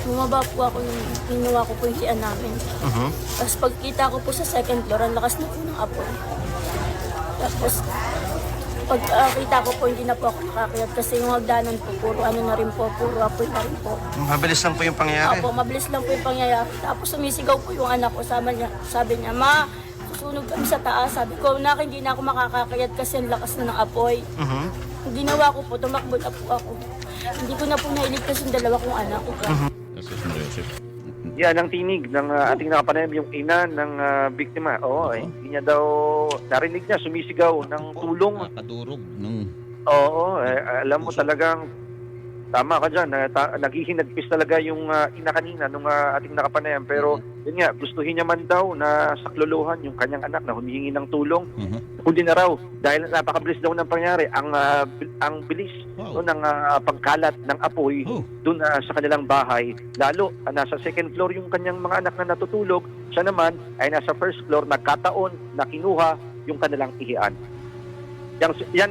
Bumaba po ako nung kinuha ko po yung tiyan namin. Tapos pagkita ko po sa second floor, ang lakas na po ng apoy. Tapos pagkita ko po, hindi na po ako nakakayat kasi yung hagdanan po, puro ano na rin po, puro apoy na rin po. Mabilis lang po yung pangyayari. Opo, mabilis lang po yung pangyayari. Tapos sumisigaw po yung anak ko, sabi niya, "Ma, susunog kami sa taas." Sabi ko, "Nak, hindi na ako makakakayat kasi ang lakas na ng apoy." Ang ginawa ko po, tumakbo na po ako. Hindi ko na po nailigtas yung dalawa kong anak. Yan ang tinig ng ating nakapanayam, yung ina ng biktima. Oo, hindi niya daw narinig niya sumisigaw ng tulong. Nakadurog nung Oo, alam mo talagang tama ka dyan. Naghihinagpis talaga yung ina kanina nung ating nakapanayam. Pero yun nga, gustuhin niya man daw na saklolohan yung kanyang anak na humihingi ng tulong. Huli na raw dahil napakabilis daw ng pangyari. Ang bilis ng pagkalat ng apoy doon sa kanilang bahay. Lalo, nasa second floor yung kanyang mga anak na natutulog. Siya naman ay nasa first floor, nagkataon na kinuha yung kanilang ihian. Yan